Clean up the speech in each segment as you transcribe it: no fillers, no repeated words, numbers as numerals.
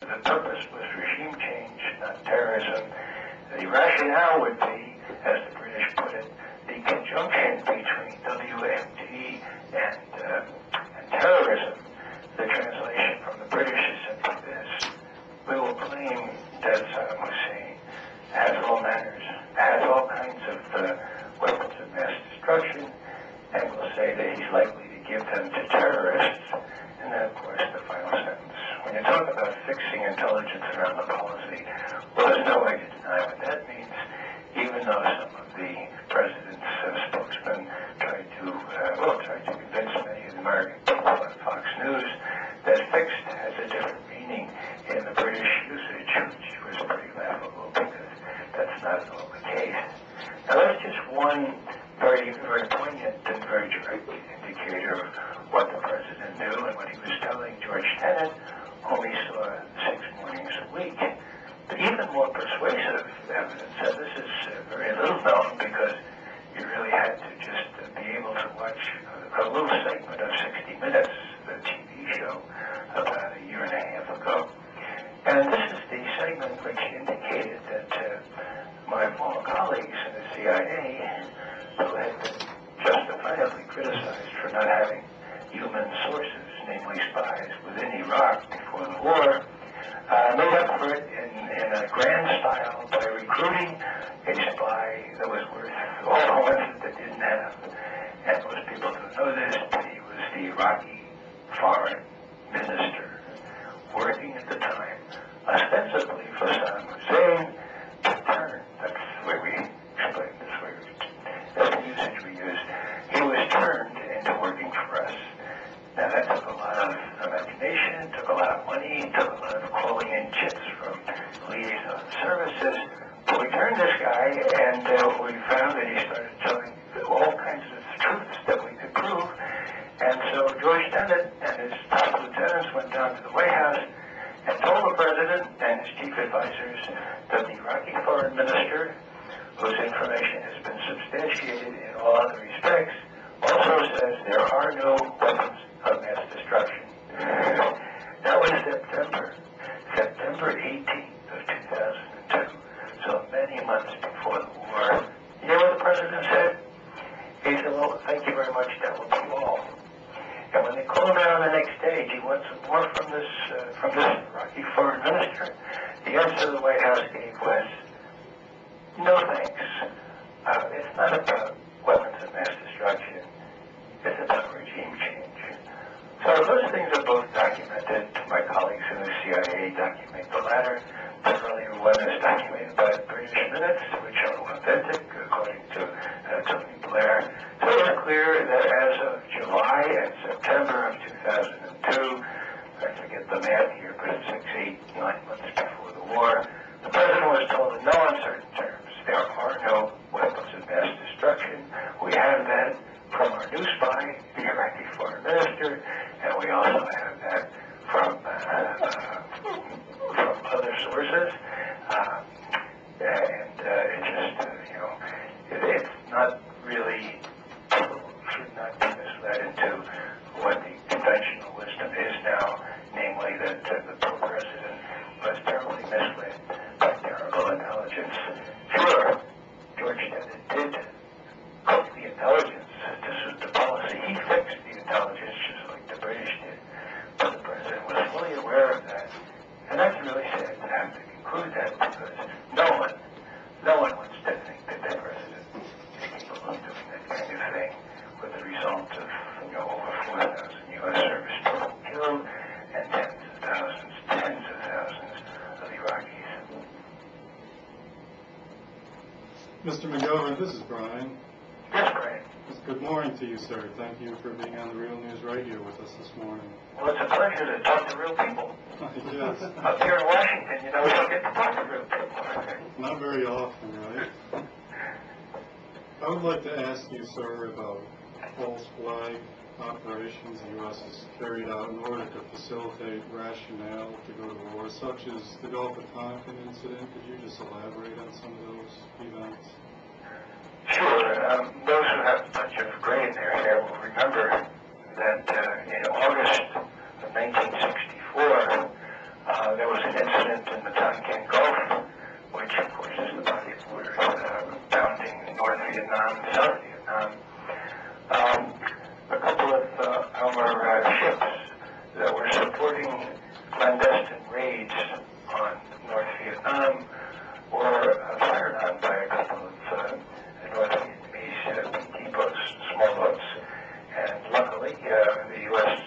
The purpose was regime change, not terrorism. The rationale would be, as the British put it, the conjunction between WMD and terrorism. The translation from the British is simply this: we will claim that Saddam Hussein has all manners, has all kinds of weapons of mass destruction, and we'll say that he's likely to give them to terrorists. And then, of course, the final sentence. When you talk about fixing intelligence around the policy, well, there's no way to deny what that means, even though some of the president's spokesmen tried to convince many of the American people on Fox News that fixed has a different meaning in the British usage, which was pretty laughable because that's not at all the case. Now, that's just one very, very poignant and very direct indicator of what the president knew and what he was telling George Tenet, whom he saw 6 mornings a week. But even more persuasive evidence, and this is very little known because you really had to just be able to watch a little segment of 60 Minutes, the TV show, about a year and a half ago. And this is the segment which indicated that my former colleagues in the CIA, who had been justifiably criticized for not having human sources, namely spies, within Iraq before the war, made up for it in a grand style by recruiting a spy that was worth all the ones that they didn't have. And most people don't know this, but he was the Iraqi foreign minister, working at the time, ostensibly for Saddam Hussein, to turn, that's the way we explain this way, that's the usage we use, he was turned into working for us. Now that took a lot of imagination, took a lot of money, took a lot of calling in chits from liaison services, but we turned this guy and we found that he started telling all kinds of truths that we could prove. And so George Tenet and his top lieutenants went down to the White House and told the president and his chief advisors that the Iraqi foreign minister, whose information has been substantiated in all other respects, also says there are no weapons of mass destruction. That was September 18th of 2002, so many months before the war. You know what the president said? He said, well, thank you very much, that will be all. And when they called him out on the next day, do you want some more from this Iraqi foreign minister? The answer the White House gave was, no thanks. It's not about weapons of mass destruction. It's about regime change. So those things are both documented. My colleagues in the CIA document the latter. The earlier one is documented by the British Minutes, which are authentic, according to Tony Blair. So it's clear that as of July and September of 2002, I forget the math here, but it's 6, 8, 9 months before the war, the president was told in no uncertain terms, there are no weapons of mass destruction. We have that from our new spy, the Iraqi foreign minister, and we also have that from other sources. It's not really, people should not be misled into what the conventional wisdom is now, namely that the president was terribly misled by terrible intelligence. Sure, George Tenet did cook the intelligence to suit the policy. He fixed the intelligence just like the British did. But the president was fully aware of that. And that's really sad to have to conclude that because no one wants to think that the president is capable of doing that kind of thing with the result of over 4,000 U.S. service people killed and tens of thousands of Iraqis. Mr. McGovern, this is Brian. Yes, Brian. Good morning to you, sir. Thank you for being on the Real News Radio with us this morning. Well, it's a pleasure to talk to real people. Yes. Up here in Washington, we don't get to talk to real people. Not very often, right? I would like to ask you, sir, about false flag operations the U.S. has carried out in order to facilitate rationale to go to war, such as the Gulf of Tonkin incident. Could you just elaborate on some of those events? Sure. Those who have a bunch of gray in their hair will remember that in August of 1964, There was an incident in the Tonkin Gulf, which, of course, is the body of water bounding North Vietnam and South Vietnam. A couple of our ships that were supporting clandestine raids on North Vietnam were fired on by a couple of North Vietnamese pt2 small boats. And luckily, the U.S.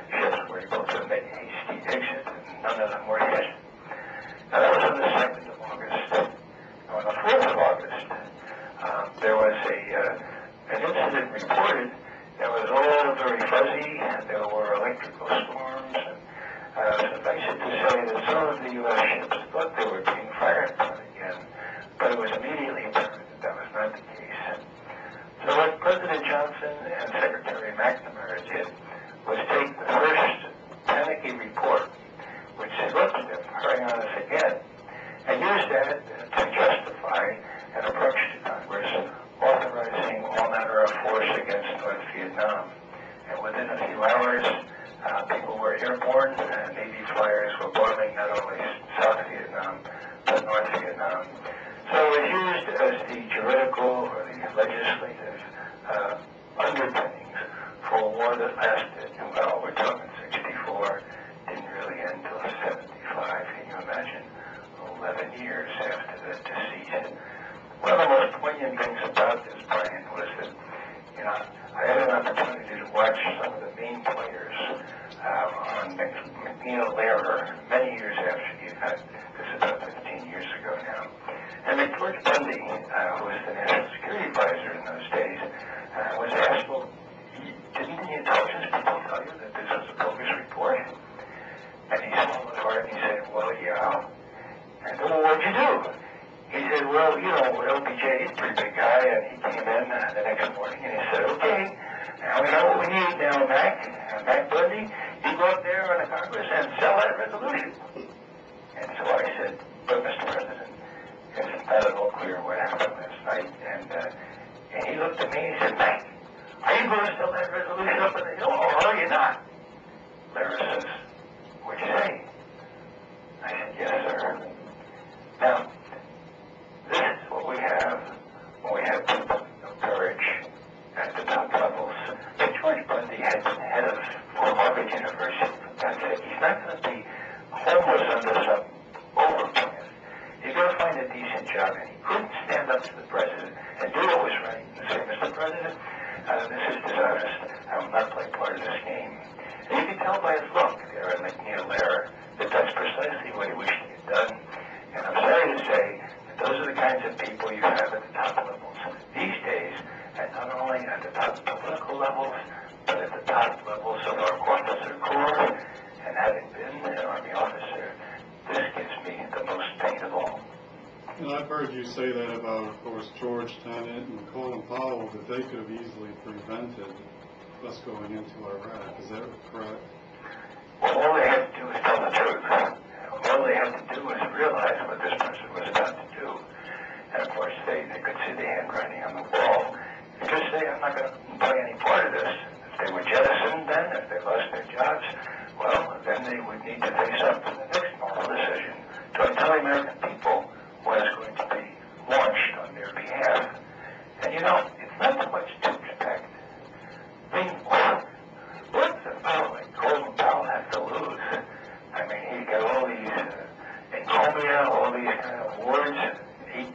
ships were able to make a hasty exit, and none of them were hit. Now, that was on the 2nd of August. Now, on the 4th of August, there was an incident reported that was all very fuzzy. There were electrical storms, and suffice it to say that some of the U.S. ships thought they were being fired upon again, but it was immediately apparent that that was not the case. So what President Johnson and Secretary McNamara did was take the first panicky report, which said, look, they're firing on us again, and use that to justify an approach to Congress authorizing all manner of force against North Vietnam. And within a few hours, people were airborne, and Navy flyers were bombing not only South Vietnam, but North Vietnam. So it was used as the juridical or the legislative underpinnings for a war that lasted, well, we're talking 64, didn't really end until 75. Can you imagine? 11 years after the deceit. One of the most poignant things about this, Brian, was that, I had an opportunity to watch some of the main players on McNeil Lehrer many years after the event. This is about 15 years ago now. And George Bundy, who was the National Security Advisor in those days, was asked, well, didn't the intelligence people tell you that this was a bogus report? And he swallowed hard and he said, well, yeah. And well, what'd you do? He said, well, LBJ is a pretty big guy, and he came in the next morning and he said, okay, now we know what we need now, Mac Bundy, you go up there on the Congress and sell that resolution. And so I said, but Mr. President, it's not at all clear what happened last night. And he looked at me and he said, Mac, are you going to sell that resolution up in the hill, or are you not? Larry says, what'd you say? I said, yes, sir. Now, this is what we have when we have people of courage at the top levels. If George Bundy had been head of Harvard University, for God's sake, he's not going to be homeless under some overplan. He's going to find a decent job, and he couldn't stand up to the president and do what was right and say, Mr. President, this is dishonest. I will not play part of this game. And you can tell by his look there at McNeil Lehrer that that's precisely what he wished he had done. And I'm sorry to say that those are the kinds of people you have at the top levels these days, and not only at the top political levels, but at the top levels of our officer corps. And having been an Army officer, this gives me the most pain of all. And I've heard you say that about, of course, George Tenet and Colin Powell, that they could have easily prevented us going into Iraq. Is that correct? Well, all they had to do was tell the truth. All they had to do was realize what this person was about to do. And of course, they could see the handwriting on the wall. They could say, I'm not going to play any part of this. If they were jettisoned then, if they lost their jobs, well, then they would need to face up to the next moral decision to tell the American people what is going to be launched on their behalf. And it's not so much to expect. I mean, what's a fellow like Colin Powell have to lose? I mean, he's got all these encomia, all these kind of awards, 8